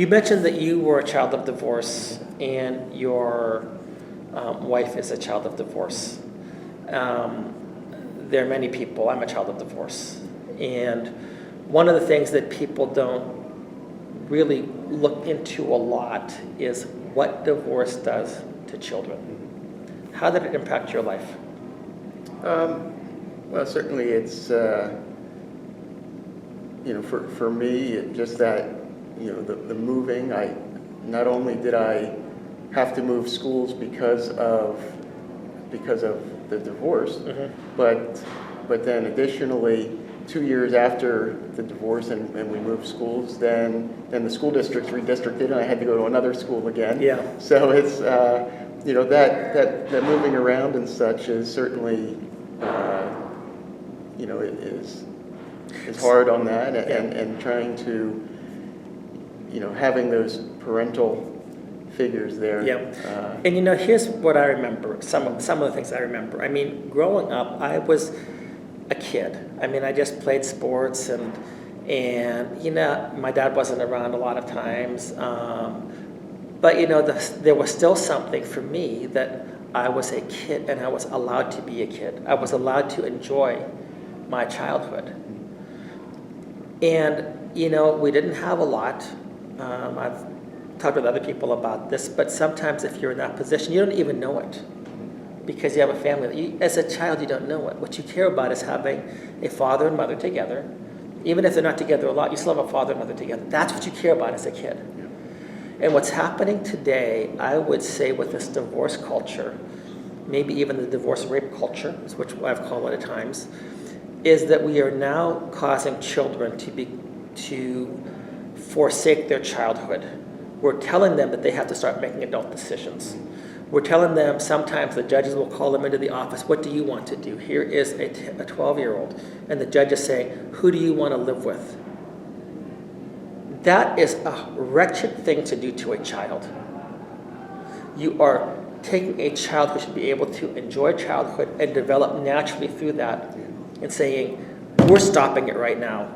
You mentioned that you were a child of divorce and your wife is a child of divorce. There are many people, I'm a child of divorce. And one of the things that people don't really look into a lot is what divorce does to children. How did it impact your life? Well, certainly it's, for me, just that, the moving, not only did I have to move schools because of the divorce, but then additionally, 2 years after the divorce and we moved schools, then the school districts redistricted and I had to go to another school again. Yeah. So it's, that moving around and such is certainly, is hard on that and trying to, having those parental figures there. Yeah. And here's what I remember, some of the things I remember. I mean, growing up, I was a kid. I mean, I just played sports and my dad wasn't around a lot of times. But there was still something for me that I was a kid and I was allowed to be a kid. I was allowed to enjoy my childhood. And, we didn't have a lot. I've talked with other people about this, but sometimes if you're in that position, you don't even know it because you have a family. As a child, you don't know it. What you care about is having a father and mother together. Even if they're not together a lot, you still have a father and mother together. That's what you care about as a kid. And what's happening today, I would say with this divorce culture, maybe even the divorce rape culture, which I've called it at times, is that we are now causing children to forsake their childhood. We're telling them that they have to start making adult decisions. We're telling them, sometimes the judges will call them into the office, what do you want to do? Here is a 12-year-old, and the judge is saying, who do you want to live with? That is a wretched thing to do to a child. You are taking a child who should be able to enjoy childhood and develop naturally through that and saying, we're stopping it right now.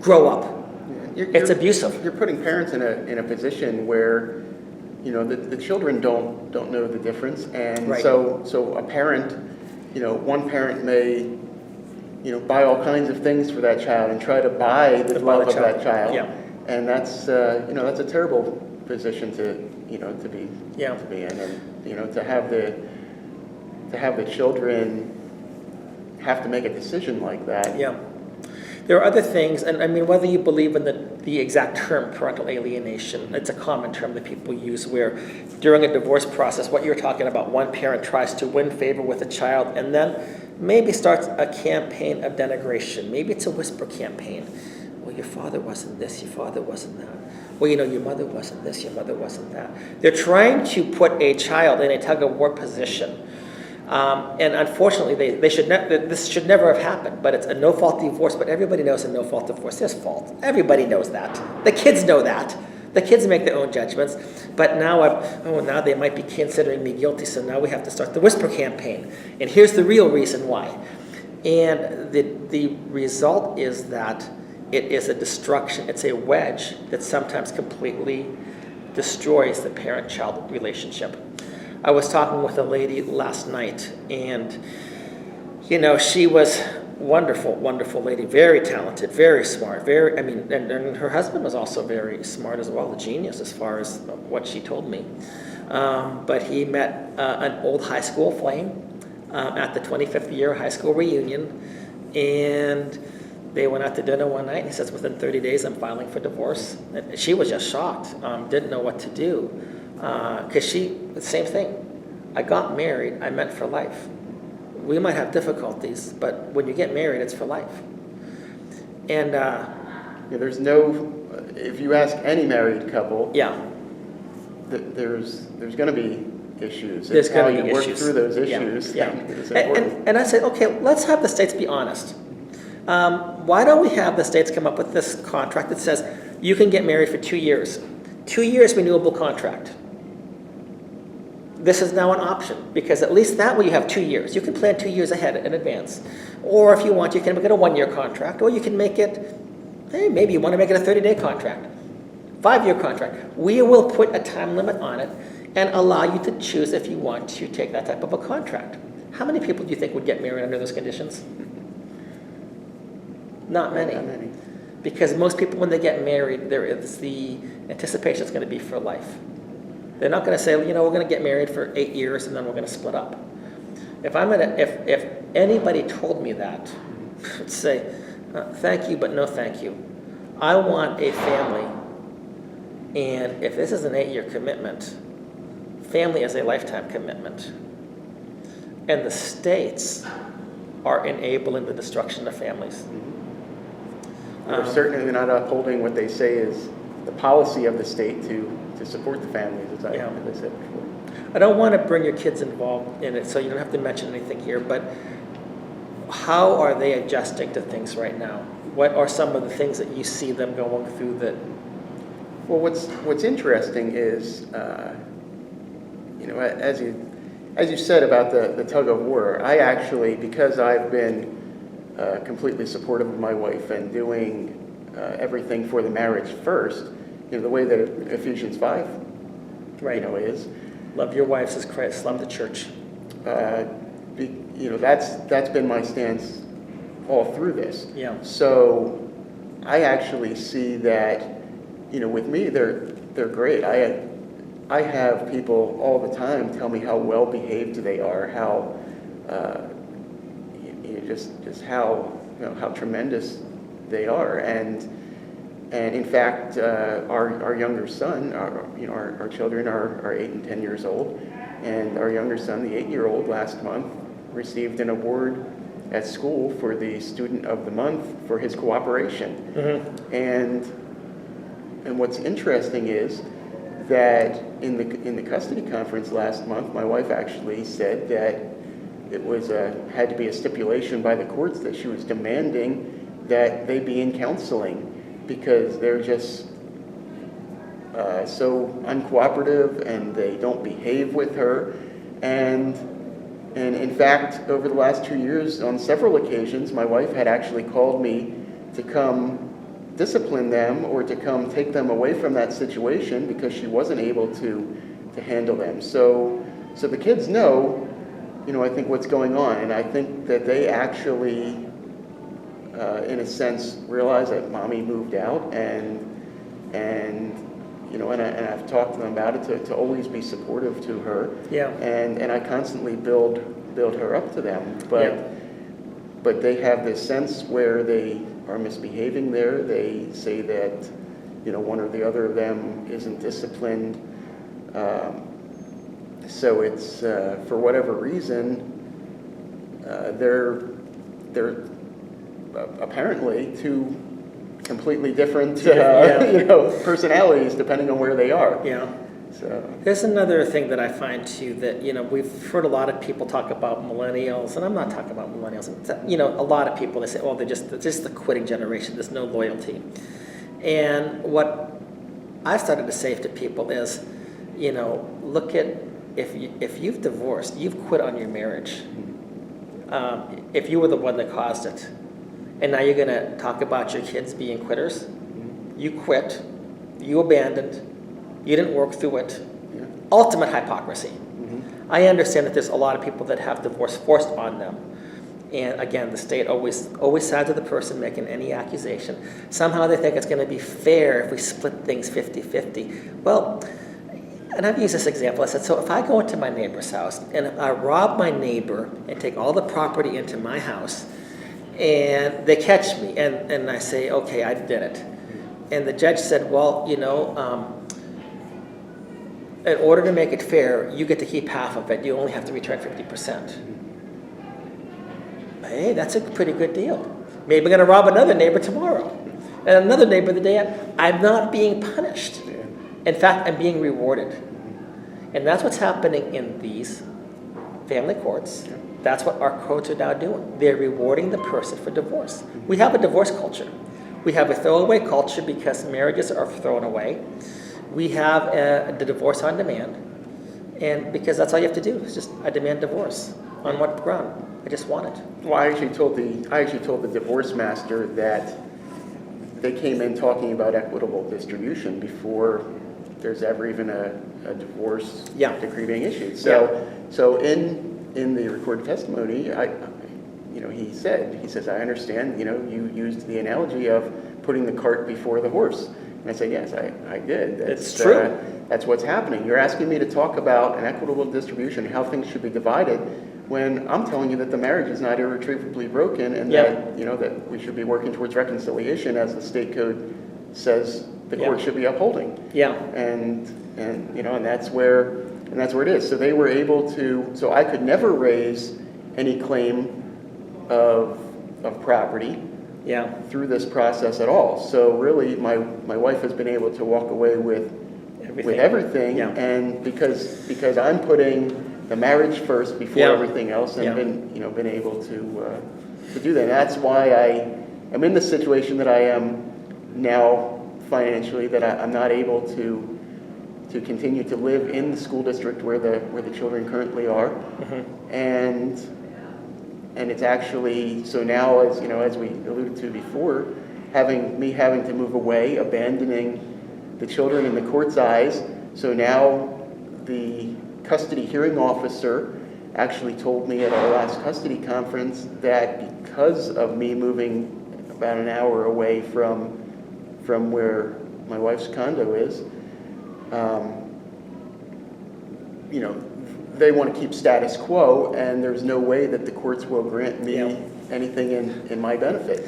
Grow up. It's abusive. You're putting parents in a position where, the children don't know the difference, and right. so a parent, one parent may, buy all kinds of things for that child and try to buy the love of that child. Yeah. And that's that's a terrible position to be in, and to have the children have to make a decision like that. Yeah. There are other things, and I mean, whether you believe in the exact term parental alienation, it's a common term that people use where during a divorce process, what you're talking about, one parent tries to win favor with a child and then maybe starts a campaign of denigration. Maybe it's a whisper campaign. Well, your father wasn't this, your father wasn't that. Well, your mother wasn't this, your mother wasn't that. They're trying to put a child in a tug-of-war position. And unfortunately, this should never have happened, but it's a no-fault divorce, but everybody knows a no-fault divorce is fault. Everybody knows that. The kids know that. The kids make their own judgments, but now now they might be considering me guilty, so now we have to start the whisper campaign. And here's the real reason why. And the result is that it is a destruction. It's a wedge that sometimes completely destroys the parent-child relationship. I was talking with a lady last night, and, she was wonderful, wonderful lady, very talented, very smart, and her husband was also very smart as well, a genius as far as what she told me. But he met an old high school flame at the 25th year high school reunion, and they went out to dinner one night, and he says, within 30 days, I'm filing for divorce. And she was just shocked, didn't know what to do. Because the same thing. I got married, I meant for life. We might have difficulties, but when you get married, it's for life. And there's no, if you ask any married couple, there's going to be issues. There's going to be issues. Work through those issues. Yeah. And I said, okay, let's have the states be honest. Why don't we have the states come up with this contract that says you can get married for 2 years. 2 years renewable contract. This is now an option because at least that way you have 2 years. You can plan 2 years ahead in advance. Or if you want, you can make it a 1-year contract, or you can make it, hey, maybe you want to make it a 30-day contract. 5-year contract. We will put a time limit on it and allow you to choose if you want to take that type of a contract. How many people do you think would get married under those conditions? Not many. Not many. Because most people, when they get married, there is the anticipation it's going to be for life. They're not going to say, we're going to get married for 8 years and then we're going to split up. If anybody told me that, I'd say, thank you, but no thank you. I want a family, and if this is an 8-year commitment, family is a lifetime commitment. And the states are enabling the destruction of families. We're certainly not upholding what they say is the policy of the state to support the families, as I said before. I don't want to bring your kids involved in it, so you don't have to mention anything here, but how are they adjusting to things right now? What are some of the things that you see them going through that? Well, what's interesting is, as you said about the tug of war, I actually, because I've been completely supportive of my wife and doing everything for the marriage first, the way that Ephesians 5, is. Love your wives as Christ loved the church. That's been my stance all through this. Yeah. So I actually see that, with me, they're great. I have people all the time tell me how well behaved they are, how just how tremendous they are, and in fact, our younger son, our children are 8 and 10 years old, and our younger son, the 8-year-old, last month received an award at school for the Student of the Month for his cooperation. Mm-hmm. And what's interesting is that in the custody conference last month, my wife actually said that it was had to be a stipulation by the courts that she was demanding that they be in counseling because they're just so uncooperative and they don't behave with her. And in fact, over the last 2 years, on several occasions, my wife had actually called me to come discipline them or to come take them away from that situation because she wasn't able to handle them. So the kids know, I think what's going on, and I think that they actually, in a sense, realize that mommy moved out, and I've talked to them about it to always be supportive to her. Yeah. And I constantly build her up to them, but they have this sense where they are misbehaving there. They say that, one or the other of them isn't disciplined. So it's, for whatever reason, they're apparently two completely different, personalities depending on where they are. Yeah. So there's another thing that I find too that, we've heard a lot of people talk about millennials, and I'm not talking about millennials. A lot of people, they say, they're just the quitting generation. There's no loyalty. And what I've started to say to people is, look at, if you've divorced, you've quit on your marriage. If you were the one that caused it, and now you're going to talk about your kids being quitters, you quit, you abandoned, you didn't work through it. Yeah. Ultimate hypocrisy. Mm-hmm. I understand that there's a lot of people that have divorce forced on them. And again, the state always sides with the person making any accusation. Somehow they think it's going to be fair if we split things 50-50. Well, and I've used this example. I said, so if I go into my neighbor's house and I rob my neighbor and take all the property into my house, and they catch me, and I say, okay, I did it. And the judge said, well, in order to make it fair, you get to keep half of it. You only have to return 50%. Hey, that's a pretty good deal. Maybe I'm going to rob another neighbor tomorrow. And another neighbor the day after. I'm not being punished. In fact, I'm being rewarded. And that's what's happening in these family courts. That's what our courts are now doing. They're rewarding the person for divorce. We have a divorce culture. We have a throwaway culture because marriages are thrown away. We have the divorce on demand. And because that's all you have to do is just, I demand divorce. On what ground? I just want it. Well, I actually told the divorce master that they came in talking about equitable distribution before there's ever even a divorce Yeah. decree being issued. So in the recorded testimony, he says, I understand, you used the analogy of putting the cart before the horse. And I said, yes, I did. It's true. That's what's happening. You're asking me to talk about an equitable distribution, how things should be divided, when I'm telling you that the marriage is not irretrievably broken and that we should be working towards reconciliation as the state code says the court should be upholding. Yeah. And that's where it is. So they were able to, so I could never raise any claim of property through this process at all. So really my wife has been able to walk away with everything, and because I'm putting the marriage first before everything else, and been able to do that. And that's why I am in the situation that I am now financially, that I'm not able to continue to live in the school district where the children currently are, and it's actually, so now, as we alluded to before, having to move away, abandoning the children in the court's eyes. So now the custody hearing officer actually told me at our last custody conference that because of me moving about an hour away from where my wife's condo is, they want to keep status quo, and there's no way that the courts will grant me anything in my benefit.